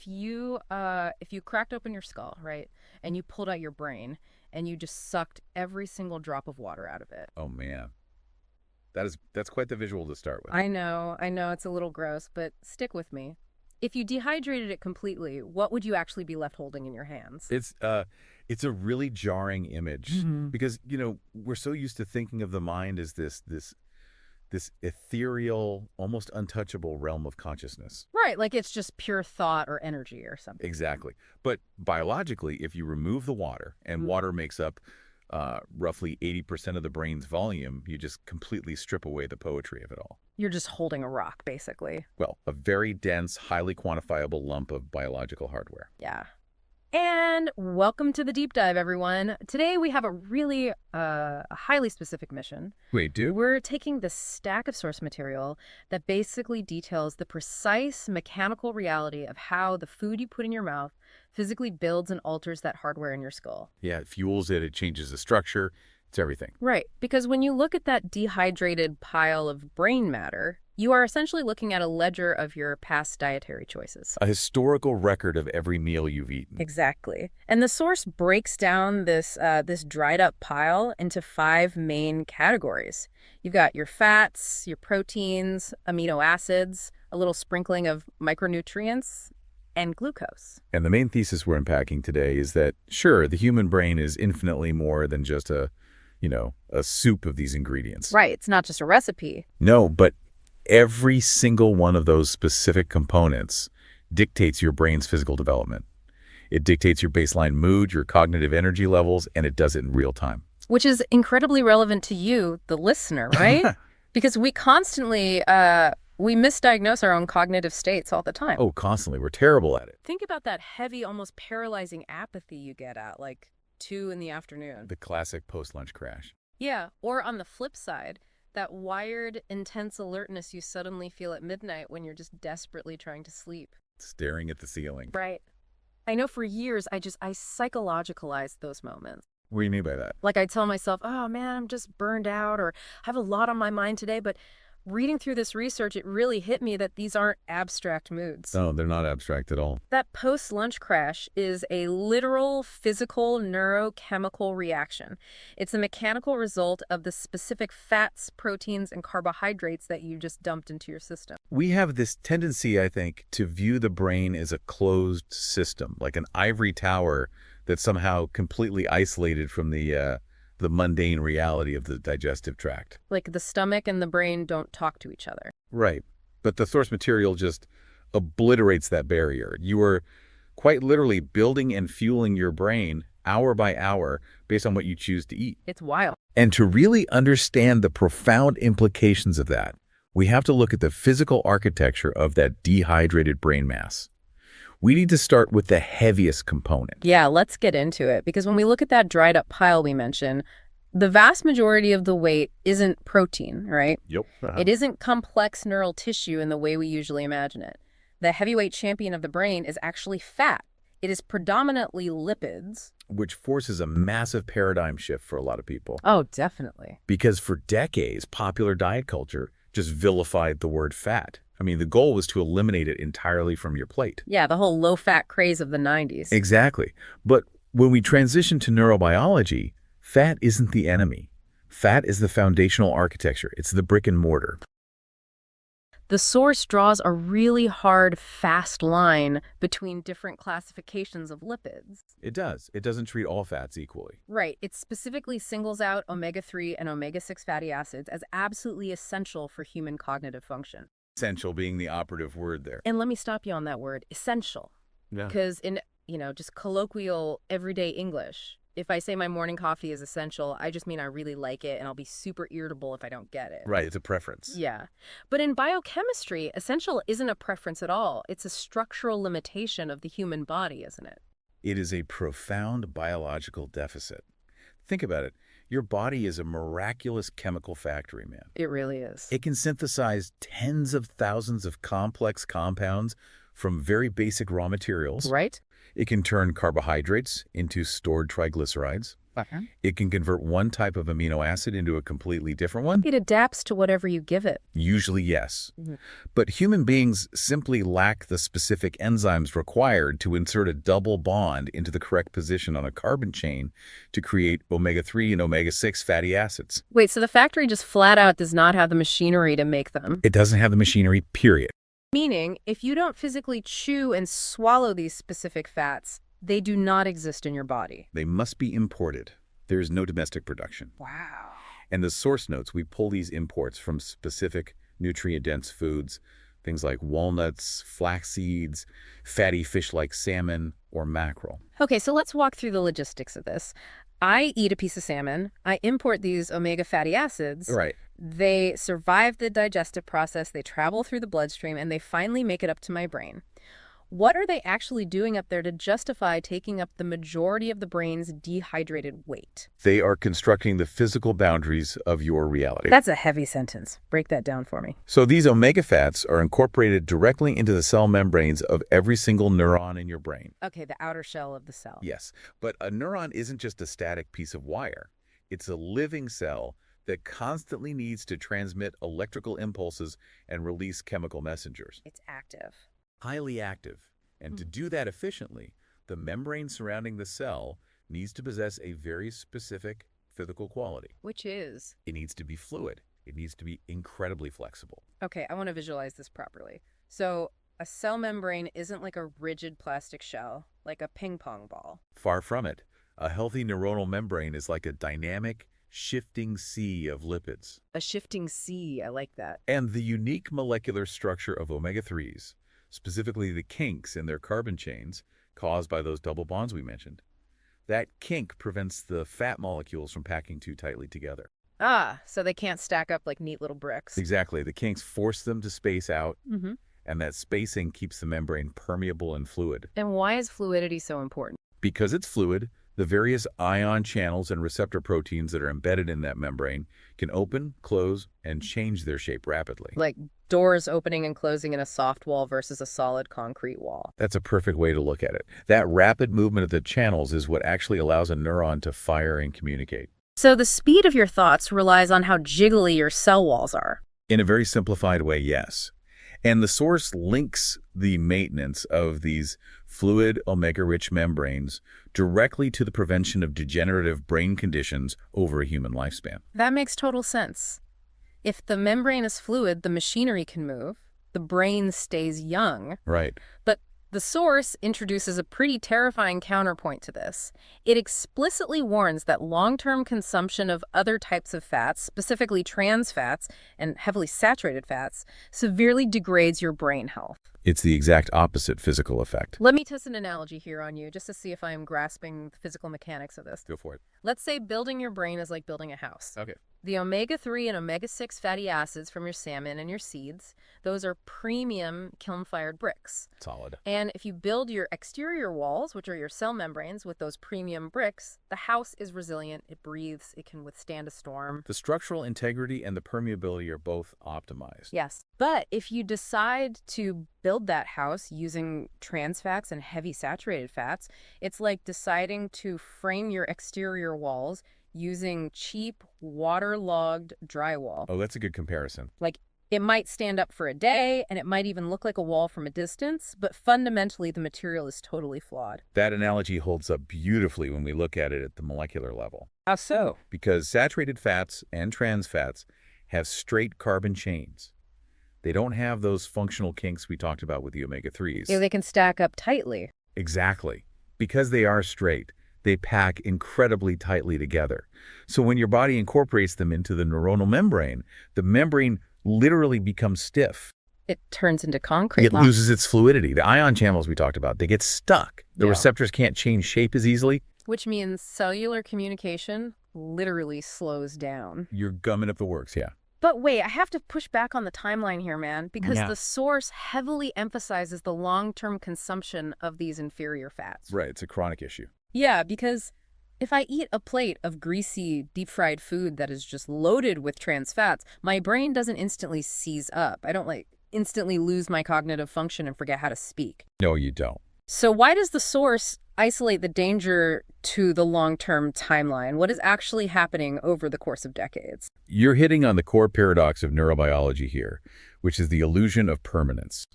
if you cracked open your skull, right, and you pulled out your brain and you just sucked every single drop of water out of it. Oh man, that's quite the visual to start with. I know it's a little gross, but stick with me. If you dehydrated it completely, what would you actually be left holding in your hands? It's a really jarring image Mhm. because we're so used to thinking of the mind as this ethereal, almost untouchable realm of consciousness. Right, like it's just pure thought or energy or something. Exactly. But biologically, if you remove the water, and Mm. water makes up roughly 80% of the brain's volume, you just completely strip away the poetry of it all. You're just holding a rock, basically. Well, a very dense, highly quantifiable lump of biological hardware. Yeah. And welcome to the deep dive, everyone. Today we have a really highly specific mission. Wait, dude? We're taking the stack of source material that basically details the precise mechanical reality of how the food you put in your mouth physically builds and alters that hardware in your skull. Yeah, it fuels it, it changes the structure, it's everything. Right, because when you look at that dehydrated pile of brain matter, you are essentially looking at a ledger of your past dietary choices. A historical record of every meal you've eaten. Exactly. And the source breaks down this dried up pile into five main categories. You've got your fats, your proteins, amino acids, a little sprinkling of micronutrients, and glucose. And the main thesis we're unpacking today is that, sure, the human brain is infinitely more than just a soup of these ingredients. Right, it's not just a recipe. No, but every single one of those specific components dictates your brain's physical development. It dictates your baseline mood, your cognitive energy levels, and it does it in real time. Which is incredibly relevant to you, the listener, right? Because we constantly we misdiagnose our own cognitive states all the time. Oh, constantly. We're terrible at it. Think about that heavy, almost paralyzing apathy you get at like 2 in the afternoon. The classic post-lunch crash. Yeah, or on the flip side, that wired, intense alertness you suddenly feel at midnight when you're just desperately trying to sleep. Staring at the ceiling. Right. I know for years I psychologicalized those moments. What do you mean by that? Like I tell myself, oh man, I'm just burned out or I have a lot on my mind today. But reading through this research, it really hit me that these aren't abstract moods. No, they're not abstract at all. That post-lunch crash is a literal physical neurochemical reaction. It's a mechanical result of the specific fats, proteins, and carbohydrates that you just dumped into your system. We have this tendency, I think, to view the brain as a closed system, like an ivory tower that's somehow completely isolated from the mundane reality of the digestive tract. Like the stomach and the brain don't talk to each other. Right. But the source material just obliterates that barrier. You are quite literally building and fueling your brain hour by hour based on what you choose to eat. It's wild. And to really understand the profound implications of that, we have to look at the physical architecture of that dehydrated brain mass. We need to start with the heaviest component. Yeah, let's get into it. Because when we look at that dried up pile we mentioned, the vast majority of the weight isn't protein, right? Yep. It isn't complex neural tissue in the way we usually imagine it. The heavyweight champion of the brain is actually fat. It is predominantly lipids. Which forces a massive paradigm shift for a lot of people. Oh, definitely. Because for decades, popular diet culture just vilified the word fat. I mean, the goal was to eliminate it entirely from your plate. Yeah, the whole low-fat craze of the 90s. Exactly. But when we transition to neurobiology, fat isn't the enemy. Fat is the foundational architecture. It's the brick and mortar. The source draws a really hard, fast line between different classifications of lipids. It does. It doesn't treat all fats equally. Right. It specifically singles out omega-3 and omega-6 fatty acids as absolutely essential for human cognitive function. Essential being the operative word there. And let me stop you on that word, essential. Yeah. Because in, just colloquial, everyday English, if I say my morning coffee is essential, I just mean I really like it and I'll be super irritable if I don't get it. Right, it's a preference. Yeah. But in biochemistry, essential isn't a preference at all. It's a structural limitation of the human body, isn't it? It is a profound biological deficit. Think about it. Your body is a miraculous chemical factory, man. It really is. It can synthesize tens of thousands of complex compounds from very basic raw materials. Right? It can turn carbohydrates into stored triglycerides. It can convert one type of amino acid into a completely different one. It adapts to whatever you give it. Usually, yes. Mhm. But human beings simply lack the specific enzymes required to insert a double bond into the correct position on a carbon chain to create omega-3 and omega-6 fatty acids. Wait, so the factory just flat out does not have the machinery to make them? It doesn't have the machinery, period. Meaning, if you don't physically chew and swallow these specific fats, they do not exist in your body. They must be imported. There is no domestic production. Wow. And the source notes, we pull these imports from specific nutrient-dense foods, things like walnuts, flax seeds, fatty fish like salmon or mackerel. Okay, so let's walk through the logistics of this. I eat a piece of salmon. I import these omega fatty acids. Right. They survive the digestive process, they travel through the bloodstream, and they finally make it up to my brain. What are they actually doing up there to justify taking up the majority of the brain's dehydrated weight? They are constructing the physical boundaries of your reality. That's a heavy sentence. Break that down for me. So these omega fats are incorporated directly into the cell membranes of every single neuron in your brain. Okay, the outer shell of the cell. Yes, but a neuron isn't just a static piece of wire. It's a living cell that constantly needs to transmit electrical impulses and release chemical messengers. It's active. Highly active. And to do that efficiently, the membrane surrounding the cell needs to possess a very specific physical quality. Which is? It needs to be fluid. It needs to be incredibly flexible. Okay, I want to visualize this properly. So a cell membrane isn't like a rigid plastic shell, like a ping pong ball. Far from it. A healthy neuronal membrane is like a dynamic, shifting sea of lipids. A shifting sea, I like that. And the unique molecular structure of omega-3s, specifically the kinks in their carbon chains caused by those double bonds we mentioned, that kink prevents the fat molecules from packing too tightly together. Ah, so they can't stack up like neat little bricks. Exactly. The kinks force them to space out, Mm-hmm. and that spacing keeps the membrane permeable and fluid. And why is fluidity so important? Because it's fluid, the various ion channels and receptor proteins that are embedded in that membrane can open, close, and change their shape rapidly. Like doors opening and closing in a soft wall versus a solid concrete wall. That's a perfect way to look at it. That rapid movement of the channels is what actually allows a neuron to fire and communicate. So the speed of your thoughts relies on how jiggly your cell walls are. In a very simplified way, yes. And the source links the maintenance of these fluid omega-rich membranes directly to the prevention of degenerative brain conditions over a human lifespan. That makes total sense. If the membrane is fluid, the machinery can move, the brain stays young. Right. But the source introduces a pretty terrifying counterpoint to this. It explicitly warns that long-term consumption of other types of fats, specifically trans fats and heavily saturated fats, severely degrades your brain health. It's the exact opposite physical effect. Let me test an analogy here on you just to see if I am grasping the physical mechanics of this. Go for it. Let's say building your brain is like building a house. Okay. The omega-3 and omega-6 fatty acids from your salmon and your seeds, those are premium kiln-fired bricks. Solid. And if you build your exterior walls, which are your cell membranes, with those premium bricks, the house is resilient, it breathes, it can withstand a storm. The structural integrity and the permeability are both optimized. Yes. But if you decide to build that house using trans fats and heavy saturated fats, it's like deciding to frame your exterior walls using cheap, waterlogged drywall. Oh, that's a good comparison. Like, it might stand up for a day, and it might even look like a wall from a distance, but fundamentally the material is totally flawed. That analogy holds up beautifully when we look at it at the molecular level. How so? Because saturated fats and trans fats have straight carbon chains. They don't have those functional kinks we talked about with the omega-3s. Yeah, they can stack up tightly. Exactly. Because they are straight, they pack incredibly tightly together. So when your body incorporates them into the neuronal membrane, the membrane literally becomes stiff. It turns into concrete. It loses its fluidity. The ion channels we talked about, they get stuck. The Yeah. receptors can't change shape as easily. Which means cellular communication literally slows down. You're gumming up the works, yeah. But wait, I have to push back on the timeline here, man, because Yeah. the source heavily emphasizes the long-term consumption of these inferior fats. Right, it's a chronic issue. Yeah, because if I eat a plate of greasy, deep-fried food that is just loaded with trans fats, my brain doesn't instantly seize up. I don't, instantly lose my cognitive function and forget how to speak. No, you don't. So why does the source isolate the danger to the long-term timeline? What is actually happening over the course of decades? You're hitting on the core paradox of neurobiology here, which is the illusion of permanence.